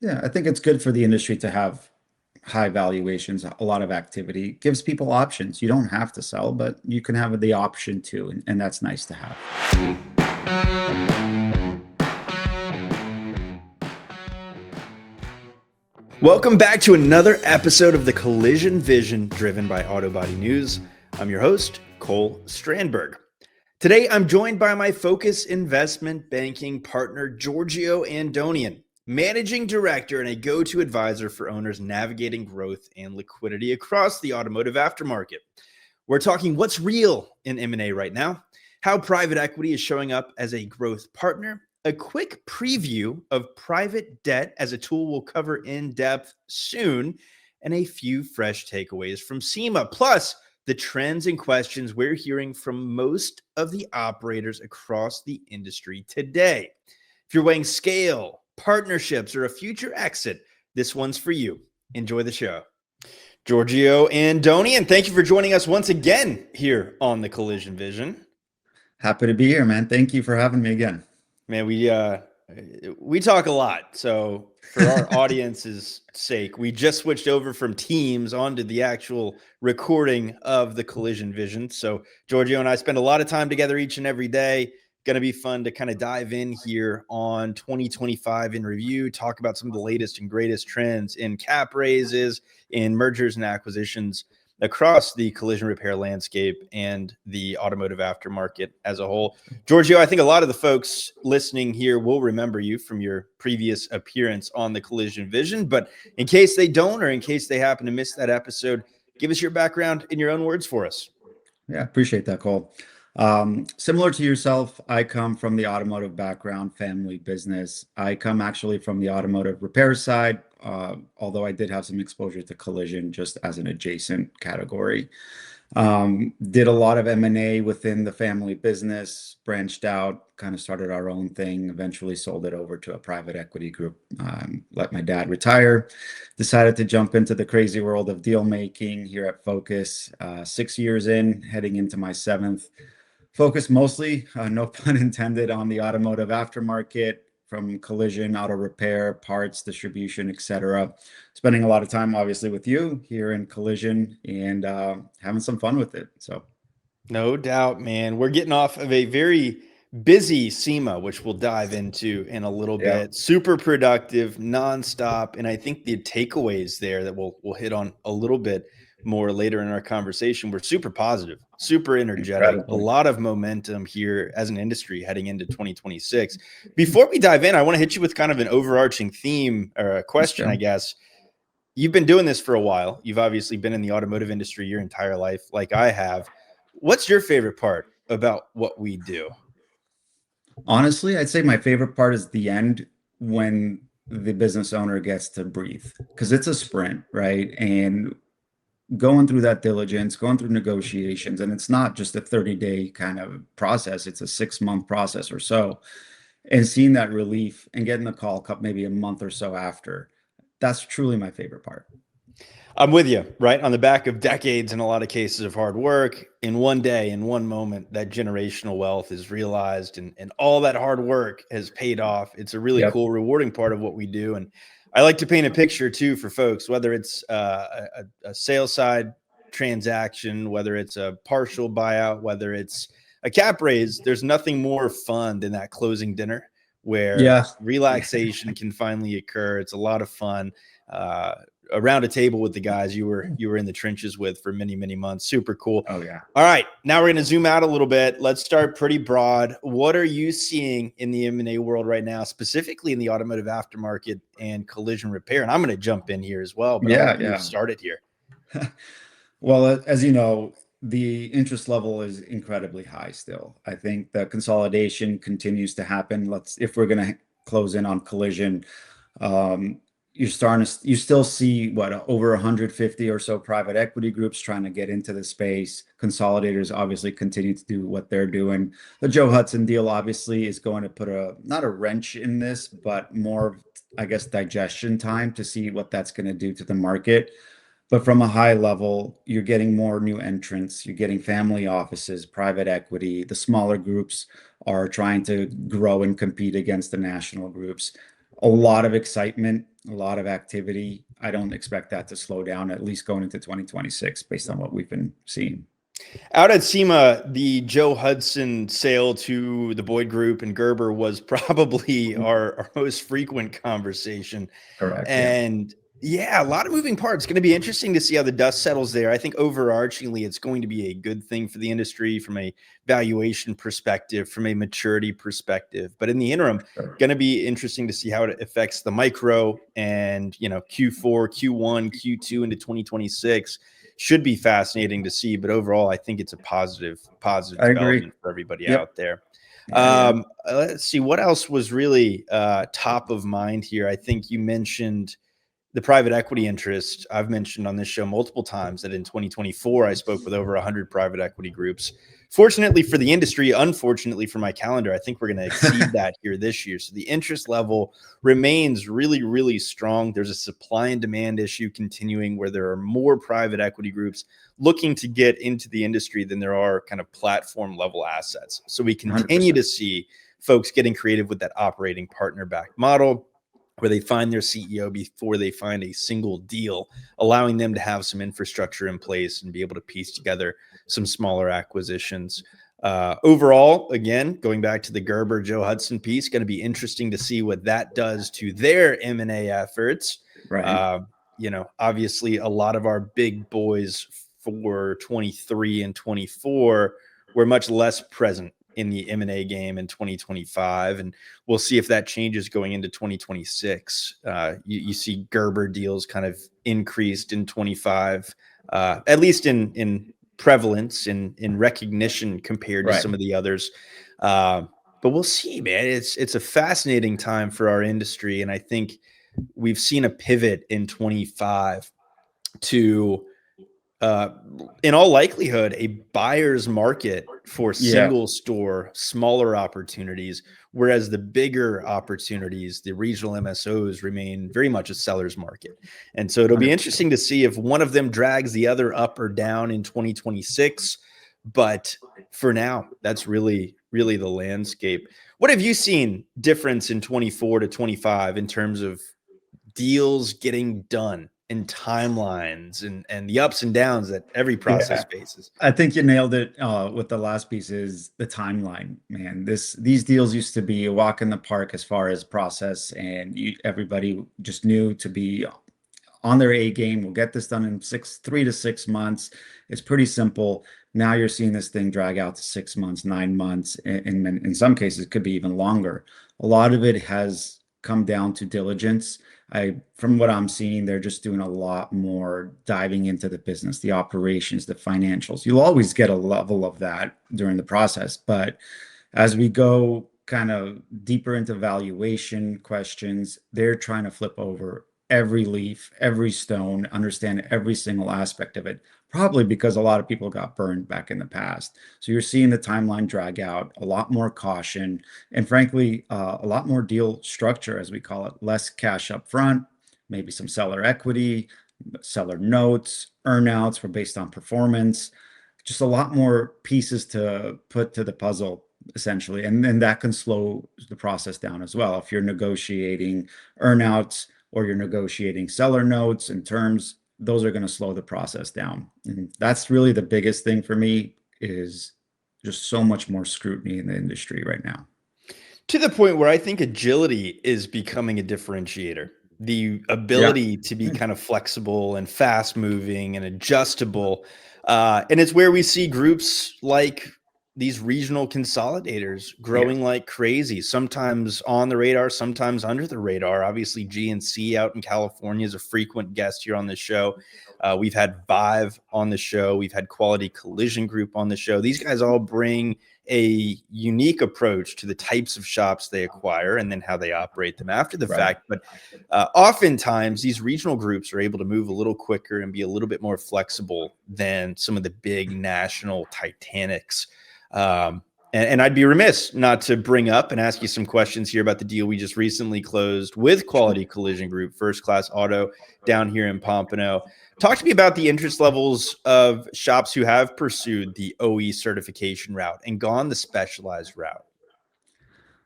Yeah, I think it's good for the industry to have high valuations, a lot of activity. It gives people options. You don't have to sell, but you can have the option to, and that's nice to have. Welcome back to another episode of the Collision Vision driven by Auto Body News. I'm your host, Cole Strandberg. Today, I'm joined by my Focus Investment Banking partner, Giorgio Andonian, Managing Director and a go-to advisor for owners navigating growth and liquidity across the automotive aftermarket. We're talking what's real in M&A right now, how private equity is showing up as a growth partner, a quick preview of private debt as a tool we'll cover in depth soon, and a few fresh takeaways from SEMA, plus the trends and questions we're hearing from most of the operators across the industry today. If you're weighing scale, partnerships, or a future exit, this one's for you. Enjoy the show. Giorgio Andonian, thank you for joining us once again here on the Collision Vision. Happy to be here, man. Thank you for having me again. Man, we talk a lot. So for our audience's sake, we just switched over from Teams onto the actual recording of the Collision Vision. So Giorgio and I spend a lot of time together each and every day. Going to be fun to kind of dive in here on 2025 in review, talk about some of the latest and greatest trends in cap raises, in mergers and acquisitions across the collision repair landscape and the automotive aftermarket as a whole. Giorgio, I think a lot of the folks listening here will remember you from your previous appearance on the Collision Vision, but in case they don't, or in case they happen to miss that episode, give us your background in your own words for us. Yeah, appreciate that, Cole. Similar to yourself, I come from the automotive background, family business. I come actually from the automotive repair side, although I did have some exposure to collision just as an adjacent category. Did a lot of M&A within the family business, branched out, kind of started our own thing, eventually sold it over to a private equity group, let my dad retire, decided to jump into the crazy world of deal making here at Focus. 6 years in, heading into my seventh. Focus mostly, no pun intended, on the automotive aftermarket, from collision, auto repair, parts, distribution, etc. Spending a lot of time, obviously, with you here in collision and having some fun with it. So, No doubt, man. We're getting off of a very busy SEMA, which we'll dive into in a little yeah, bit. Super productive, nonstop, and I think the takeaways there that we'll hit on a little bit more later in our conversation were super positive, super energetic, a incredible. lot of momentum here as an industry heading into 2026. Before we dive in, I want to hit you with kind of an overarching theme or a Let's question, I go. guess. You've been doing this for a while. You've obviously been in the automotive industry your entire life, like I have. What's your favorite part about what we do? Honestly, I'd say my favorite part is the end when the business owner gets to breathe because it's a sprint, right? And going through that diligence, going through negotiations, and it's not just a 30-day kind of process, it's a 6-month process or so. And seeing that relief and getting the call maybe a month or so after, that's truly my favorite part. I'm with you, right? On the back of decades, in a lot of cases, of hard work, in one day, in one moment, that generational wealth is realized and all that hard work has paid off. It's a really Yep. cool, rewarding part of what we do. And I like to paint a picture too for folks, whether it's a sales side transaction, whether it's a partial buyout, whether it's a cap raise, there's nothing more fun than that closing dinner where Yeah. relaxation can finally occur. It's a lot of fun. Uh, Around a table with the guys you were in the trenches with for many months. Super cool. Oh, yeah. All right, now we're going to zoom out a little bit. Let's start pretty broad. What are you seeing in the M&A world right now, specifically in the automotive aftermarket and collision repair? And I'm going to jump in here as well, but I'll let Yeah, you yeah. start it here. Well, as you know, the interest level is incredibly high still. I think the consolidation continues to happen. If we're going to close in on collision, um, you still see what, over 150 or so private equity groups trying to get into the space. Consolidators obviously continue to do what they're doing. The Joe Hudson deal obviously is going to put not a wrench in this, but more, I guess, digestion time to see what that's going to do to the market. But from a high level, you're getting more new entrants, you're getting family offices, private equity. The smaller groups are trying to grow and compete against the national groups. A lot of excitement a lot of activity. I don't expect that to slow down, at least going into 2026, based on what we've been seeing. Out at SEMA, the Joe Hudson sale to the Boyd Group and Gerber was probably our most frequent conversation. Correct. Yeah. And yeah, a lot of moving parts. It's going to be interesting to see how the dust settles there. I think overarchingly, it's going to be a good thing for the industry from a valuation perspective, from a maturity perspective. But in the interim, going to be interesting to see how it affects the micro and, Q4, Q1, Q2 into 2026. Should be fascinating to see, but overall, I think it's a positive I agree. development for everybody Yep. out there. Yeah. Let's see what else was really top of mind here. I think you mentioned the private equity interest. I've mentioned on this show multiple times that in 2024, I spoke with over 100 private equity groups. Fortunately for the industry, unfortunately for my calendar, I think we're going to exceed that here this year. So the interest level remains really, really strong. There's a supply and demand issue continuing where there are more private equity groups looking to get into the industry than there are kind of platform level assets. So we continue 100%. to see folks getting creative with that operating partner backed model, where they find their CEO before they find a single deal, allowing them to have some infrastructure in place and be able to piece together some smaller acquisitions. Overall, again, going back to the Gerber Joe Hudson piece, going to be interesting to see what that does to their M&A efforts. Right. Obviously, a lot of our big boys for 23 and 24 were much less present in the M&A game in 2025, and we'll see if that changes going into 2026. You see Gerber deals kind of increased in 25, at least in prevalence, in recognition compared to some of the others. But we'll see, man. It's a fascinating time for our industry, and I think we've seen a pivot in 25 to in all likelihood, a buyer's market for single store, smaller opportunities, whereas the bigger opportunities, the regional MSOs, remain very much a seller's market. And so it'll be 100%. interesting to see if one of them drags the other up or down in 2026. But for now, that's really, really the landscape. What have you seen difference in 24 to 25 in terms of deals getting done and timelines and the ups and downs that every process faces? I think you nailed it with the last piece is the timeline, man. These deals used to be a walk in the park as far as process, and everybody just knew to be on their A game. We'll get this done in 3 to 6 months. It's pretty simple. Now you're seeing this thing drag out to 6 months, 9 months, and in some cases it could be even longer. A lot of it has come down to diligence. From what I'm seeing, they're just doing a lot more diving into the business, the operations, the financials. You'll always get a level of that during the process, but as we go kind of deeper into valuation questions, they're trying to flip over every leaf, every stone, understand every single aspect of it, probably because a lot of people got burned back in the past. So you're seeing the timeline drag out, a lot more caution, and frankly, a lot more deal structure, as we call it, less cash up front, maybe some seller equity, seller notes, earnouts for based on performance, just a lot more pieces to put to the puzzle essentially. And then that can slow the process down as well. If you're negotiating earnouts or you're negotiating seller notes and terms, those are going to slow the process down. And that's really the biggest thing for me is just so much more scrutiny in the industry right now. To the point where I think agility is becoming a differentiator. The ability to be kind of flexible and fast moving and adjustable. And it's where we see groups like these regional consolidators growing like crazy, sometimes on the radar, sometimes under the radar. Obviously, GNC out in California is a frequent guest here on the show. We've had Vive on the show. We've had Quality Collision Group on the show. These guys all bring a unique approach to the types of shops they acquire and then how they operate them after the fact. But oftentimes, these regional groups are able to move a little quicker and be a little bit more flexible than some of the big national Titanics. And I'd be remiss not to bring up and ask you some questions here about the deal we just recently closed with Quality Collision Group, First Class Auto down here in Pompano. Talk to me about the interest levels of shops who have pursued the OE certification route and gone the specialized route.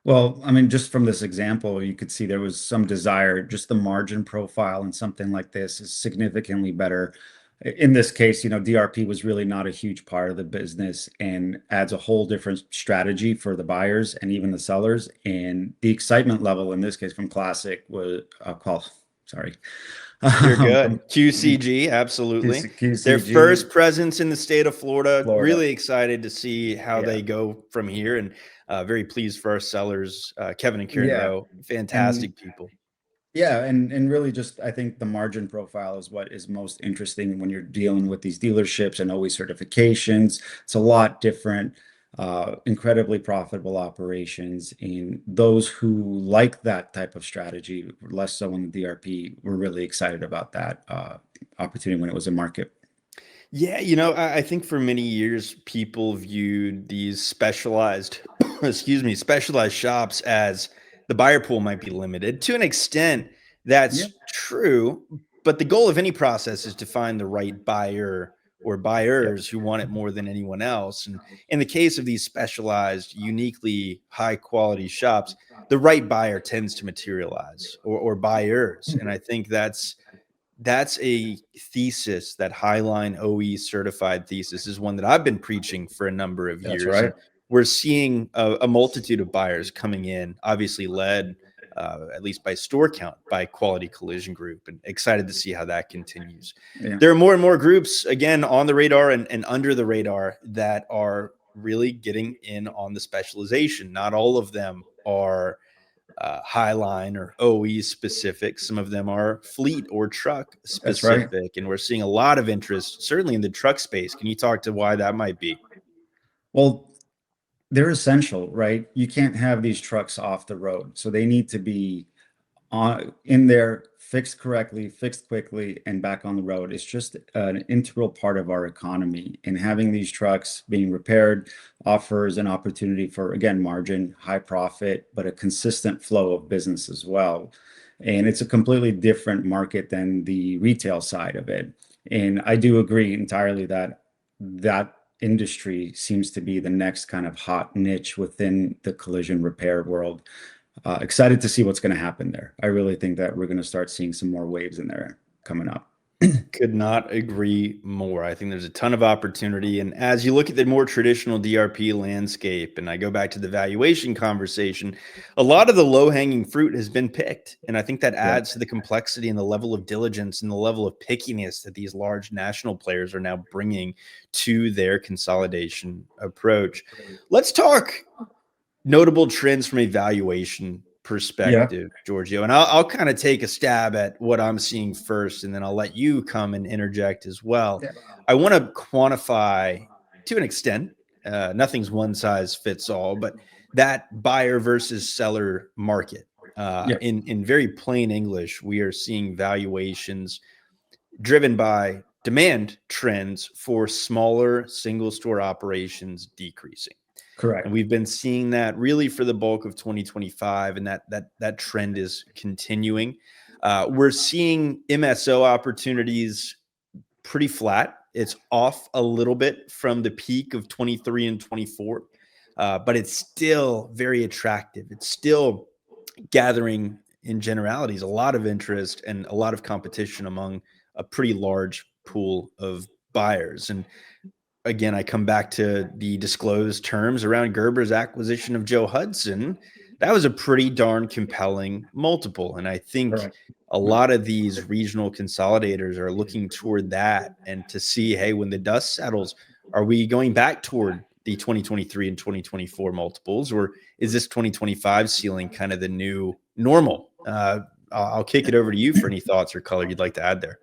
Well, I mean, just from this example, you could see there was some desire, just the margin profile and something like this is significantly better. In this case, DRP was really not a huge part of the business and adds a whole different strategy for the buyers and even the sellers. And the excitement level in this case from Classic was, sorry, You're good. from QCG, absolutely. Their QCG, first presence in the state of Florida. Florida. Really excited to see how Yeah. they go from here, and very pleased for our sellers, Kevin and Karen Yeah. Rowe. And Fantastic people. Yeah, and really just I think the margin profile is what is most interesting when you're dealing with these dealerships and always certifications. It's a lot different, incredibly profitable operations. And those who like that type of strategy, less so in the DRP, were really excited about that opportunity when it was in market. Yeah, I think for many years people viewed these specialized, excuse me, specialized shops as the buyer pool might be limited. To an extent, Yeah, that's true, but the goal of any process is to find the right buyer or yeah, buyers who want it more than anyone else. And in the case of these specialized, uniquely high quality shops, the right buyer tends to materialize, or buyers. And I think that's a thesis. That Highline OE certified thesis is one that I've been preaching for a number of that's years, and right. we're seeing a multitude of buyers coming in, obviously led, at least by store count, by Quality Collision Group, and excited to see how that continues. Yeah, There are more and more groups, again, on the radar and under the radar, that are really getting in on the specialization. Not all of them are Highline or OE specific. Some of them are fleet or truck that's right. specific. And we're seeing a lot of interest, certainly in the truck space. Can you talk to why that might be? Well, they're essential, right? You can't have these trucks off the road, so they need to be on in there, fixed correctly, fixed quickly, and back on the road. It's just an integral part of our economy. And having these trucks being repaired offers an opportunity for, again, margin, high profit, but a consistent flow of business as well. And it's a completely different market than the retail side of it. And I do agree entirely that that industry seems to be the next kind of hot niche within the collision repair world. Excited to see what's going to happen there. I really think that we're going to start seeing some more waves in there coming up. Could not agree more. I think there's a ton of opportunity. And as you look at the more traditional DRP landscape, and I go back to the valuation conversation, a lot of the low hanging fruit has been picked. And I think that Yeah, adds to the complexity and the level of diligence and the level of pickiness that these large national players are now bringing to their consolidation approach. Let's talk notable trends from a valuation yeah, perspective, Giorgio. And I'll kind of take a stab at what I'm seeing first, and then I'll let you come and interject as well. yeah, I want to quantify to an extent, nothing's one size fits all, but that buyer versus seller market. yeah, In very plain English, we are seeing valuations driven by demand trends for smaller single store operations decreasing. And correct. we've been seeing that really for the bulk of 2025, and that trend is continuing. We're seeing MSO opportunities pretty flat. It's off a little bit from the peak of 23 and 24, but it's still very attractive. It's still gathering, in generalities, a lot of interest and a lot of competition among a pretty large pool of buyers. And again, I come back to the disclosed terms around Gerber's acquisition of Joe Hudson. That was a pretty darn compelling multiple. And I think Correct. a lot of these regional consolidators are looking toward that and to see, hey, when the dust settles, are we going back toward the 2023 and 2024 multiples, or is this 2025 ceiling kind of the new normal? I'll kick it over to you for any thoughts or color you'd like to add there.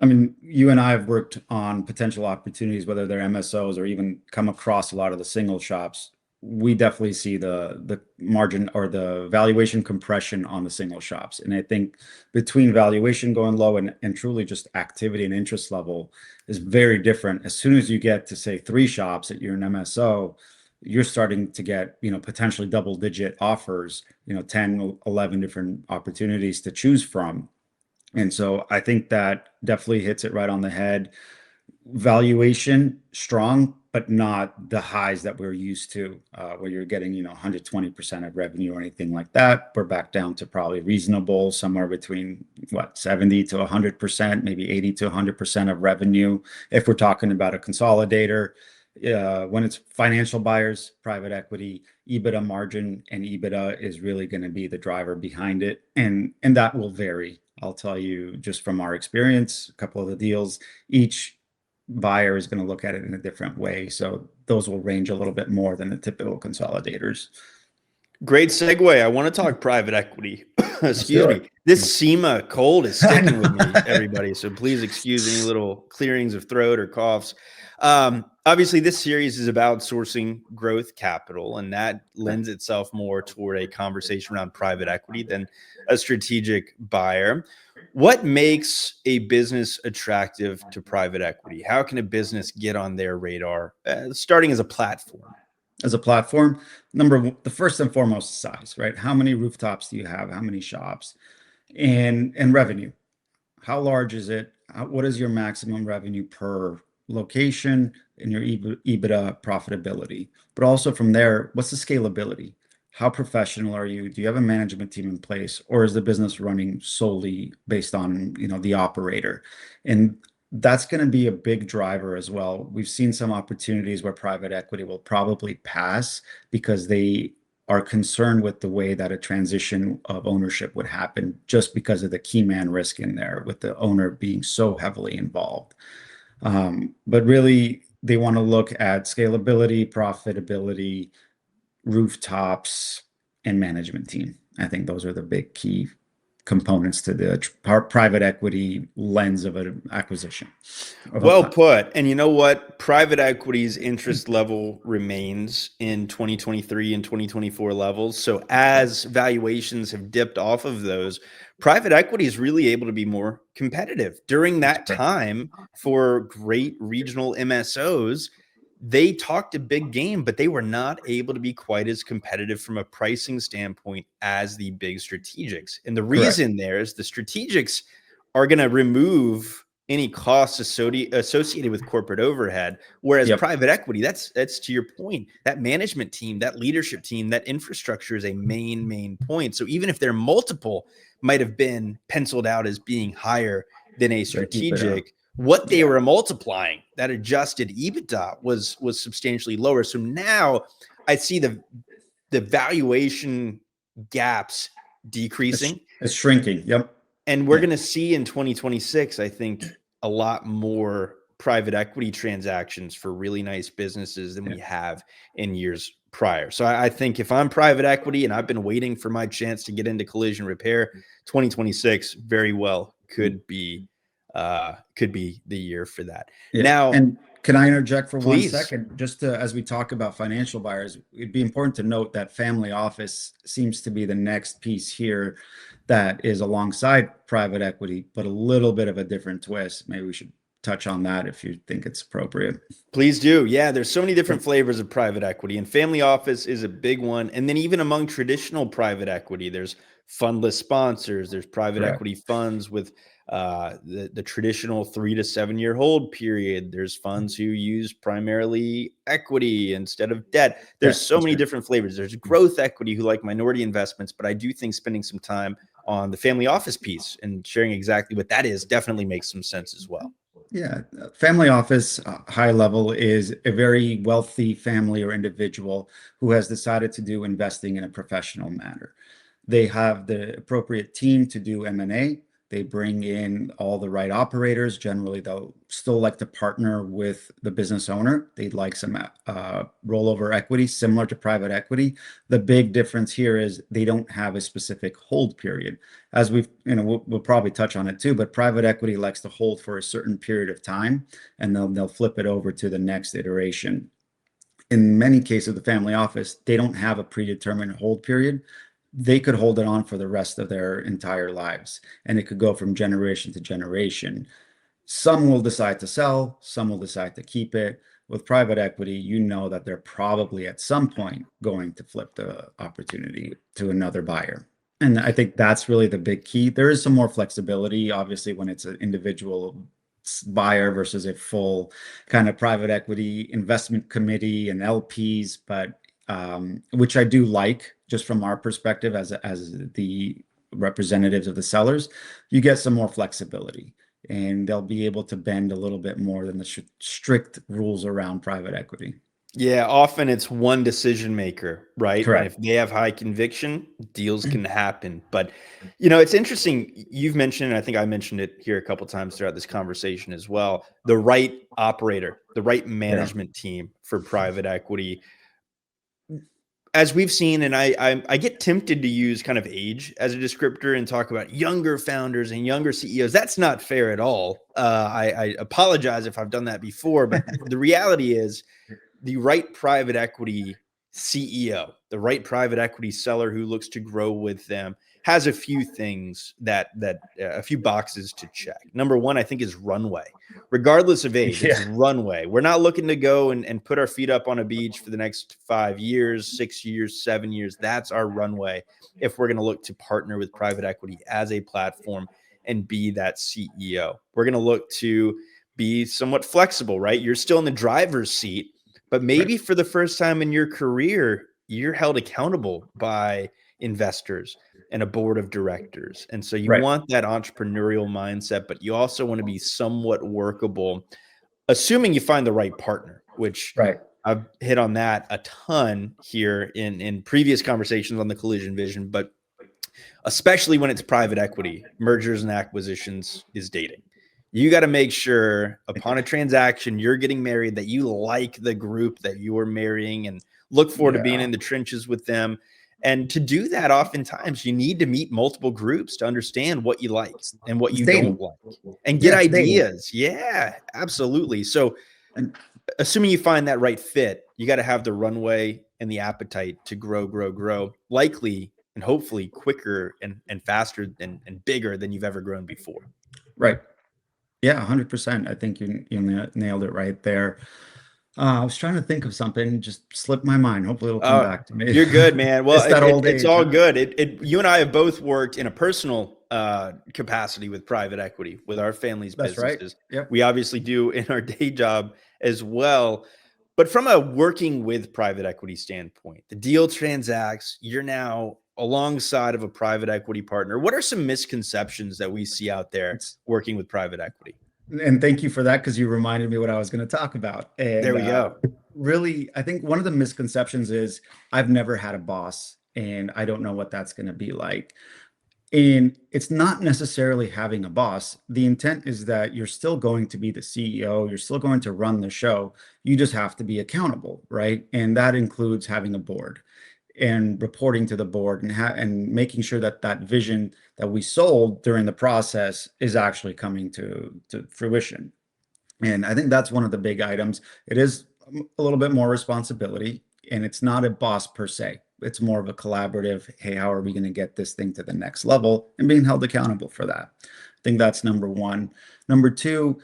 I mean, you and I have worked on potential opportunities, whether they're MSOs or even come across a lot of the single shops. We definitely see the margin or the valuation compression on the single shops. And I think between valuation going low and truly just activity and interest level is very different. As soon as you get to say three shops at you're an MSO, you're starting to get, potentially double digit offers, 10, 11 different opportunities to choose from. And so I think that definitely hits it right on the head. Valuation strong, but not the highs that we're used to, where you're getting, 120% of revenue or anything like that. We're back down to probably reasonable, somewhere between 70 to 100%, maybe 80 to 100% of revenue. If we're talking about a consolidator, when it's financial buyers, private equity, EBITDA margin and EBITDA is really going to be the driver behind it. And that will vary. I'll tell you just from our experience, a couple of the deals, each buyer is going to look at it in a different way. So those will range a little bit more than the typical consolidators. Great segue. I want to talk private equity. Let's do Excuse it. me. This SEMA cold is I sticking with know. me, everybody. So please excuse any little clearings of throat or coughs. Obviously, this series is about sourcing growth capital, and that lends itself more toward a conversation around private equity than a strategic buyer. What makes a business attractive to private equity? How can a business get on their radar, starting as a platform? As a platform, the first and foremost, size, right? How many rooftops do you have? How many shops? And revenue. How large is it? What is your maximum revenue per location and your EBITDA profitability? But also from there, what's the scalability? How professional are you? Do you have a management team in place, or is the business running solely based on, the operator? And that's going to be a big driver as well. We've seen some opportunities where private equity will probably pass because they are concerned with the way that a transition of ownership would happen just because of the key man risk in there with the owner being so heavily involved. But really, they want to look at scalability, profitability, rooftops, and management team. I think those are the big key components to the private equity lens of an acquisition of a Well platform. put. And you know what? Private equity's interest level remains in 2023 and 2024 levels. So as valuations have dipped off of those, private equity is really able to be more competitive. During That's that correct. time for great regional MSOs, they talked a big game, but they were not able to be quite as competitive from a pricing standpoint as the big strategics. And the Correct. reason there is the strategics are going to remove any costs associated with corporate overhead, whereas Yep. private equity, that's to your point, that management team, that leadership team, that infrastructure is a main point. So even if their multiple might have been penciled out as being higher than a They keep it up. strategic, what they Yeah. were multiplying, that adjusted EBITDA was substantially lower. So now I see the valuation gaps It's, decreasing. it's shrinking. Yep. And we're Yeah. going to see in 2026, I think, a lot more private equity transactions for really nice businesses than Yeah. we have in years prior. So I think if I'm private equity and I've been waiting for my chance to get into collision repair, 2026 very well could be the year for that. Yeah. Now, And can I interject for one please. second? Just to, as we talk about financial buyers, it'd be important to note that family office seems to be the next piece here that is alongside private equity, but a little bit of a different twist. Maybe we should touch on that if you think it's appropriate. Please do. Yeah, there's so many different flavors of private equity, and family office is a big one. And then even among traditional private equity, there's fundless sponsors, there's private Correct. equity funds with the traditional 3 to 7 year hold period. There's funds who use primarily equity instead of debt. Yeah, There's so that's many right. different flavors. There's growth equity who like minority investments, but I do think spending some time on the family office piece and sharing exactly what that is definitely makes some sense as well. Yeah, family office, high level, is a very wealthy family or individual who has decided to do investing in a professional manner. They have the appropriate team to do M&A. They bring in all the right operators. Generally, they'll still like to partner with the business owner. They'd like some rollover equity, similar to private equity. The big difference here is they don't have a specific hold period. As we'll probably touch on it too, but private equity likes to hold for a certain period of time, and they'll flip it over to the next iteration. In many cases, the family office, they don't have a predetermined hold period. They could hold it on for the rest of their entire lives, and it could go from generation to generation. Some will decide to sell, some will decide to keep it. With private equity, you know that they're probably at some point going to flip the opportunity to another buyer. And I think that's really the big key. There is some more flexibility, obviously, when it's an individual buyer versus a full kind of private equity investment committee and LPs, but which I do like just from our perspective as the representatives of the sellers, you get some more flexibility and they'll be able to bend a little bit more than the strict rules around private equity. Yeah, often it's one decision maker, right? And if Correct. they have high conviction, deals can happen. But it's interesting. You've mentioned, and I think I mentioned it here a couple times throughout this conversation as well, the right operator, the right Yeah. management team for private equity. As we've seen, and I get tempted to use kind of age as a descriptor and talk about younger founders and younger CEOs. That's not fair at all. I apologize if I've done that before, but the reality is the right private equity CEO, the right private equity seller who looks to grow with them has a few things that a few boxes to check. Number one, I think, is runway. Regardless of age, it's Yeah. runway. We're not looking to go and put our feet up on a beach for the next 5 years, 6 years, 7 years. That's our runway if we're going to look to partner with private equity as a platform and be that CEO. We're going to look to be somewhat flexible, right? You're still in the driver's seat, but Right. maybe for the first time in your career, you're held accountable by investors and a board of directors. And so you Right. want that entrepreneurial mindset, but you also want to be somewhat workable, assuming you find the right partner, which Right. I've hit on that a ton here in previous conversations on the Collision Vision, but especially when it's private equity, mergers and acquisitions is dating. You got to make sure upon a transaction you're getting married that you like the group that you are marrying and look forward to being Yeah. in the trenches with them. And to do that, oftentimes you need to meet multiple groups to understand what you like and what It's you don't dating. like and get Yeah, it's dating. ideas. Yeah, absolutely. So And assuming you find that right fit, you got to have the runway and the appetite to grow, likely and hopefully quicker and faster and bigger than you've ever grown before. right. Yeah, 100%. I think you nailed it right there. I was trying to think of something, just slipped my mind. Hopefully it'll come back to me. You're good, man. Well, It's that old it's age, all huh? good. You and I have both worked in a personal capacity with private equity with our family's That's right. businesses. Yep. We obviously do in our day job as well. But from a working with private equity standpoint, the deal transacts, you're now alongside of a private equity partner. What are some misconceptions that we see out there It's working with private equity? And thank you for that because you reminded me what I was going to talk about. There And we go. really, I think one of the misconceptions is I've never had a boss and I don't know what that's going to be like. And it's not necessarily having a boss. The intent is that you're still going to be the CEO, you're still going to run the show. You just have to be accountable, right? And that includes having a board and reporting to the board and making sure that that vision that we sold during the process is actually coming to fruition. And I think that's one of the big items. It is a little bit more responsibility, and it's not a boss per se. It's more of a collaborative, hey, how are we going to get this thing to the next level and being held accountable for that? I think that's number one. Number two,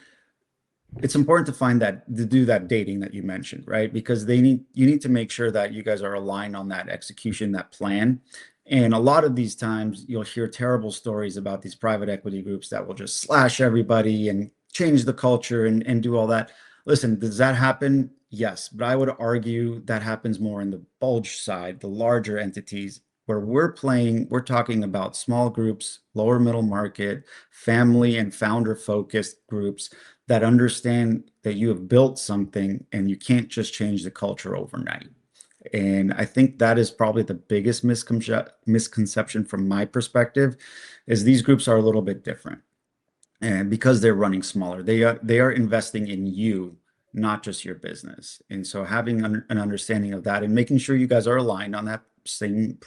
it's important to find that to do that dating that you mentioned, right? Because you need to make sure that you guys are aligned on that execution, that plan. And a lot of these times you'll hear terrible stories about these private equity groups that will just slash everybody and change the culture and do all that. Listen, does that happen? Yes, but I would argue that happens more in the bulge side, the larger entities where we're talking about small groups, lower middle market, family and founder focused groups that understand that you have built something and you can't just change the culture overnight. And I think that is probably the biggest misconception from my perspective is these groups are a little bit different. And because they're running smaller, they are investing in you, not just your business. And so having an understanding of that and making sure you guys are aligned on that same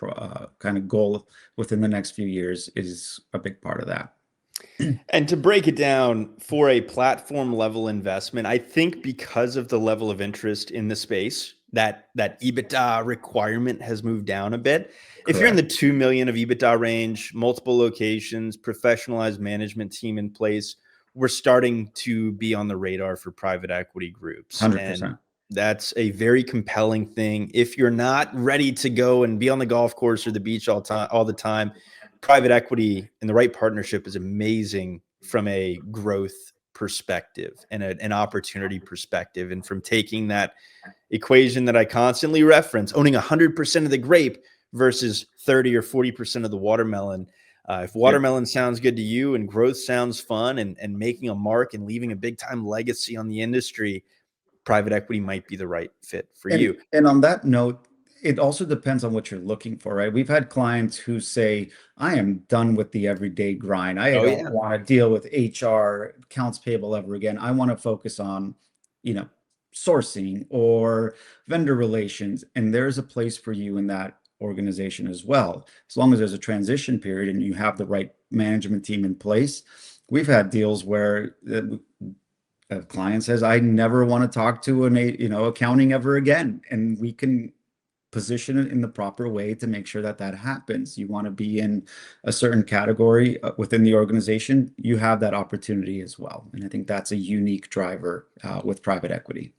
kind of goal within the next few years is a big part of that. And to break it down for a platform level investment, I think because of the level of interest in the space, that EBITDA requirement has moved down a bit. If you're in the Correct. 2 million of EBITDA range, multiple locations, professionalized management team in place, we're starting to be on the radar for private equity groups. And 100%. that's a very compelling thing. If you're not ready to go and be on the golf course or the beach all the time, private equity and the right partnership is amazing from a growth perspective and an opportunity perspective. And from taking that equation that I constantly reference, owning 100% of the grape versus 30 or 40% of the watermelon. If Yep. watermelon sounds good to you and growth sounds fun and making a mark and leaving a big time legacy on the industry, private equity might be the right fit for you. And on that note, it also depends on what you're looking for, right? We've had clients who say, I am done with the everyday grind. I Oh, don't yeah. want to deal with HR, accounts payable ever again. I want to focus on, you know, sourcing or vendor relations. And there's a place for you in that organization as well. As long as there's a transition period and you have the right management team in place. We've had deals where a client says, I never want to talk to accounting ever again. And we can position it in the proper way to make sure that that happens. You want to be in a certain category within the organization, you have that opportunity as well. And I think that's a unique driver with private equity.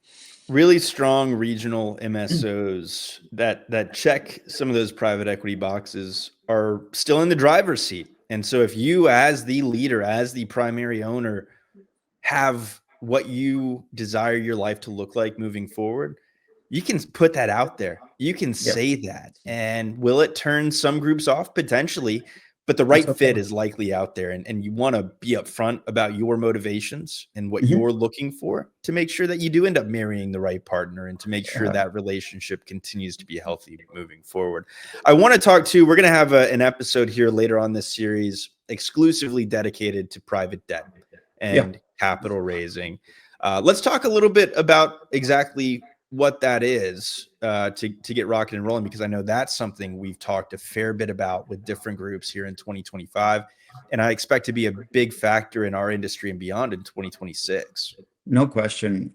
Really strong regional MSOs that check some of those private equity boxes are still in the driver's seat. And so if you, as the leader, as the primary owner, have what you desire your life to look like moving forward, you can put that out there. You can Yep. say that. And will it turn some groups off? Potentially, but the That's right okay. fit is likely out there. And you want to be upfront about your motivations and what Mhm. you're looking for to make sure that you do end up marrying the right partner and to make sure Yeah. that relationship continues to be healthy moving forward. I want to talk to, we're going to have an episode here later on this series exclusively dedicated to private debt Yeah. and capital raising. Let's talk a little bit about exactly what that is to get rocking and rolling, because I know that's something we've talked a fair bit about with different groups here in 2025. And I expect to be a big factor in our industry and beyond in 2026. No question.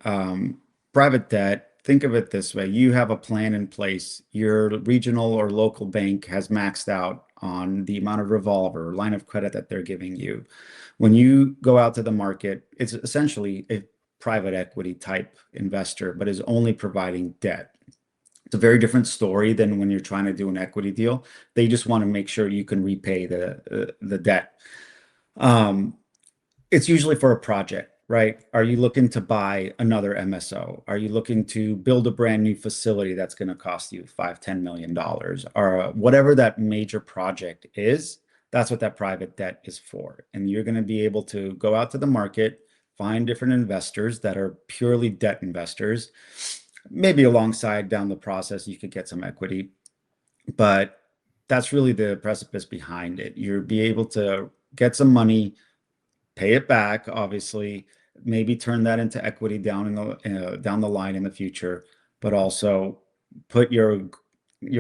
Private debt, think of it this way. You have a plan in place. Your regional or local bank has maxed out on the amount of revolver or line of credit that they're giving you. When you go out to the market, it's essentially a private equity type investor, but is only providing debt. It's a very different story than when you're trying to do an equity deal. They just want to make sure you can repay the debt. Um, it's usually for a project, right? Are you looking to buy another MSO? Are you looking to build a brand new facility that's going to cost you $5-10 million, or whatever that major project is? That's what that private debt is for. And you're going to be able to go out to the market, find different investors that are purely debt investors. Maybe alongside down the process, you could get some equity, but that's really the precipice behind it. You'll be able to get some money, pay it back, obviously, maybe turn that into equity down the line in the future, but also put your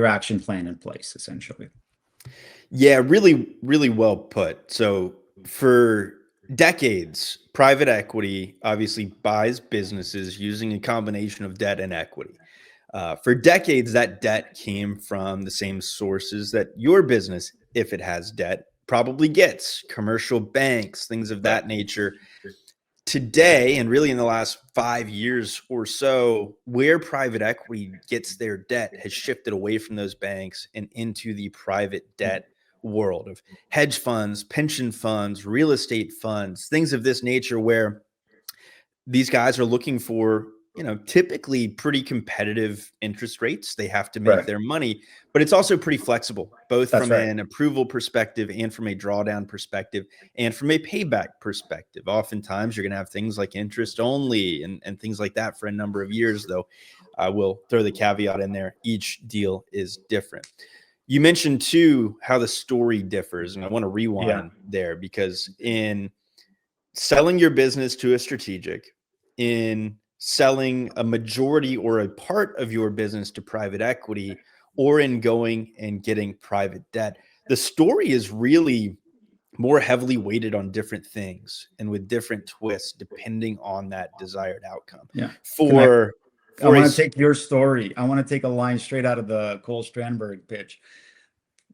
action plan in place, essentially. Yeah, really, really well put. So for decades, private equity obviously buys businesses using a combination of debt and equity. For decades, that debt came from the same sources that your business, if it has debt, probably gets: commercial banks, things of Right. that nature. Today, and really in the last 5 years or so, where private equity gets their debt has shifted away from those banks and into the private debt world of hedge funds, pension funds, real estate funds, things of this nature, where these guys are looking for, typically pretty competitive interest rates. They have to make Right. their money, but it's also pretty flexible, both That's from right. an approval perspective and from a drawdown perspective and from a payback perspective. Oftentimes, you're going to have things like interest only and things like that for a number of years, though I will throw the caveat in there. Each deal is different. You mentioned, too, how the story differs, and I want to Yeah. rewind there, because in selling your business to a strategic, in selling a majority or a part of your business to private equity, or in going and getting private debt, the story is really more heavily weighted on different things and with different twists depending on that desired outcome. Yeah. Can I For I for a want to take your story. I want to take a line straight out of the Cole Strandberg pitch.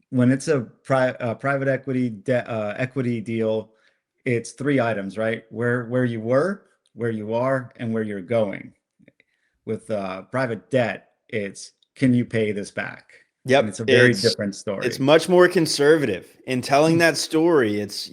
When it's a private equity deal, it's three items, right? Where you were, where you are, and where you're going. With private debt, it's can you pay this back? And it's Yep, a very it's different it's story. much more conservative in telling that story. It's,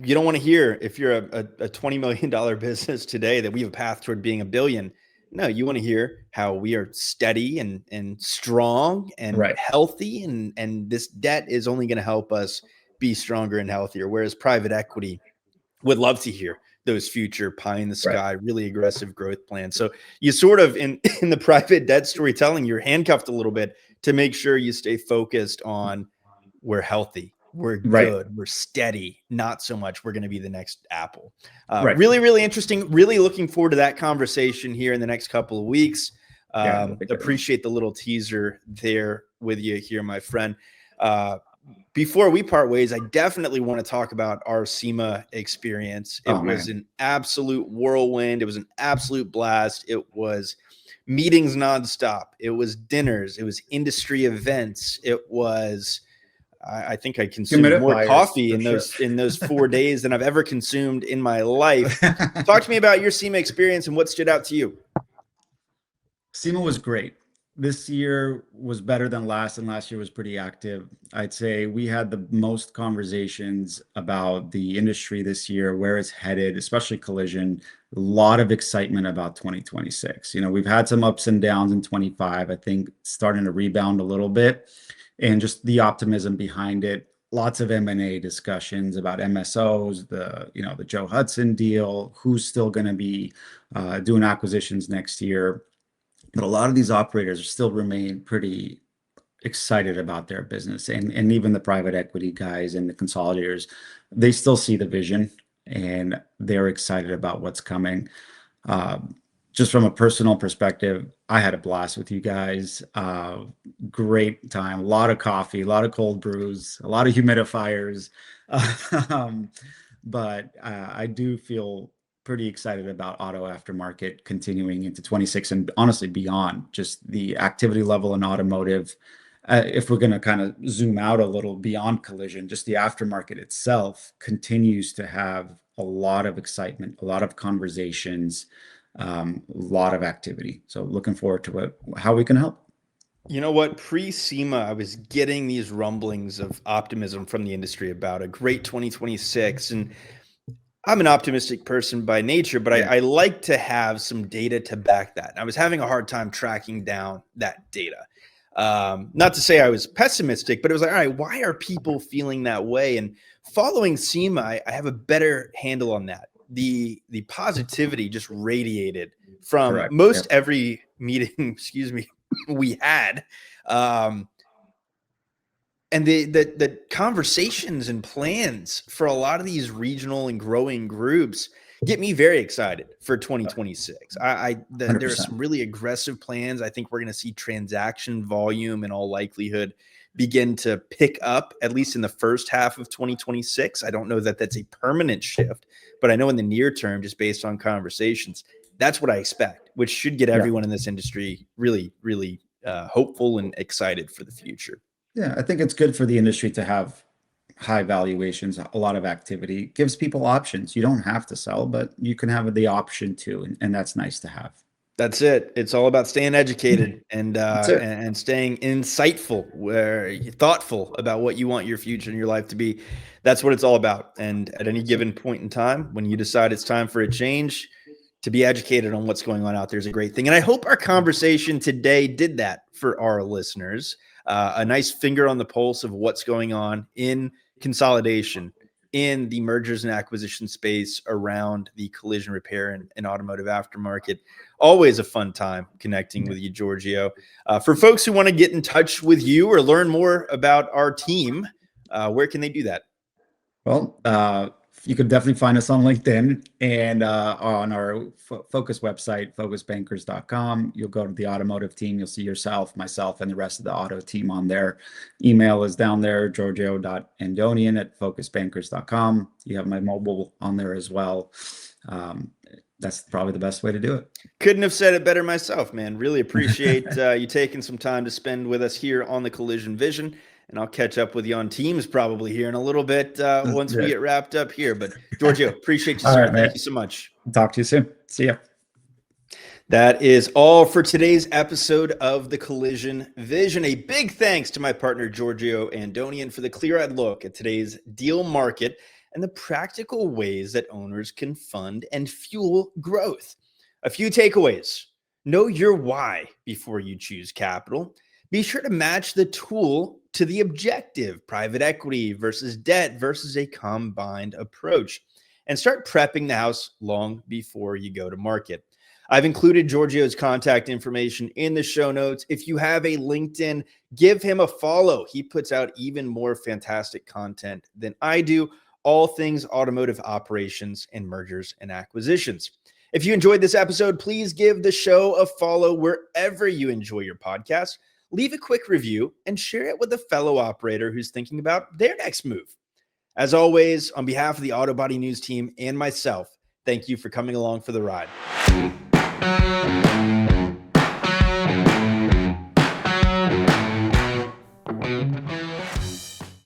You don't want to hear, if you're a $20 million business today, that we have a path toward being a billion. No, you want to hear how we are steady and strong and Right. healthy, and this debt is only going to help us be stronger and healthier. Whereas private equity would love to hear those future pie in the Right. sky, really aggressive growth plans. So you sort of in the private debt storytelling, you're handcuffed a little bit to make sure you stay focused on, we're healthy, we're Right. good, we're steady, not so much we're going to be the next Apple. Right. Really, really interesting. Really looking forward to that conversation here in the next couple of weeks. Yeah. That'll be a good one. Appreciate the little teaser there with you here, my friend. Before we part ways, I definitely want to talk about our SEMA experience. It was an absolute whirlwind. It was an absolute blast. It was meetings nonstop. It was dinners. It was industry events. It was, I think I consumed more coffee in those 4 days than I've ever consumed in my life. Talk to me about your SEMA experience and what stood out to you. SEMA was great. This year was better than last, and last year was pretty active. I'd say we had the most conversations about the industry this year, where it's headed, especially collision. A lot of excitement about 2026. We've had some ups and downs in 25. I think it's starting to rebound a little bit, and just the optimism behind it. Lots of M&A discussions about MSOs, the Joe Hudson deal, who's still going to be doing acquisitions next year. But a lot of these operators still remain pretty excited about their business, and even the private equity guys and the consolidators, they still see the vision and they're excited about what's coming. Just from a personal perspective, I had a blast with you guys. Great time, a lot of coffee, a lot of cold brews, a lot of humidifiers. But I do feel pretty excited about auto aftermarket continuing into 26 and honestly beyond. Just the activity level in automotive. If we're going to kind of zoom out a little beyond collision, just the aftermarket itself continues to have a lot of excitement, a lot of conversations, a lot of activity. So looking forward to how we can help. You know what? Pre-SEMA, I was getting these rumblings of optimism from the industry about a great 2026. And I'm an optimistic person by nature, but Yeah. I like to have some data to back that. I was having a hard time tracking down that data. Not to say I was pessimistic, but it was like, all right, why are people feeling that way? And following SEMA, I have a better handle on that. The positivity just radiated from Correct. most every meeting, excuse me, we had. And the conversations and plans for a lot of these regional and growing groups get me very excited for 2026. There are some really aggressive plans. I think we're going to see transaction volume in all likelihood begin to pick up, at least in the first half of 2026. I don't know that that's a permanent shift, but I know in the near term, just based on conversations, that's what I expect, which should get everyone in this industry really, really hopeful and excited for the future. Yeah, I think it's good for the industry to have high valuations, a lot of activity. It gives people options. You don't have to sell, but you can have the option to, and that's nice to have. That's it. It's all about staying educated and and staying insightful, where you're thoughtful about what you want your future and your life to be. That's what it's all about. And at any given point in time, when you decide it's time for a change, to be educated on what's going on out there is a great thing. And I hope our conversation today did that for our listeners. A nice finger on the pulse of what's going on in consolidation, in the mergers and acquisition space around the collision repair and automotive aftermarket. Always a fun time connecting with you, Giorgio. For folks who want to get in touch with you or learn more about our team, where can they do that? Well, you could definitely find us on LinkedIn and on our Focus website, focusbankers.com. You'll go to the automotive team. You'll see yourself, myself, and the rest of the auto team on there. Email is down there, giorgio.andonian@focusbankers.com. You have my mobile on there as well. That's probably the best way to do it. Couldn't have said it better myself, man. Really appreciate you taking some time to spend with us here on the Collision Vision. And I'll catch up with you on Teams probably here in a little bit once we get wrapped up here. But Giorgio, appreciate you, sir. Right, thank you so much. Talk to you soon. See ya. That is all for today's episode of the Collision Vision. A big thanks to my partner, Giorgio Andonian, for the clear-eyed look at today's deal market and the practical ways that owners can fund and fuel growth. A few takeaways. Know your why before you choose capital. Be sure to match the tool to the objective, private equity versus debt versus a combined approach, and start prepping the house long before you go to market. I've included Giorgio's contact information in the show notes. If you have a LinkedIn, give him a follow. He puts out even more fantastic content than I do, all things automotive operations and mergers and acquisitions. If you enjoyed this episode, please give the show a follow wherever you enjoy your podcast. Leave a quick review and share it with a fellow operator who's thinking about their next move. As always, on behalf of the Auto Body News team and myself, thank you for coming along for the ride.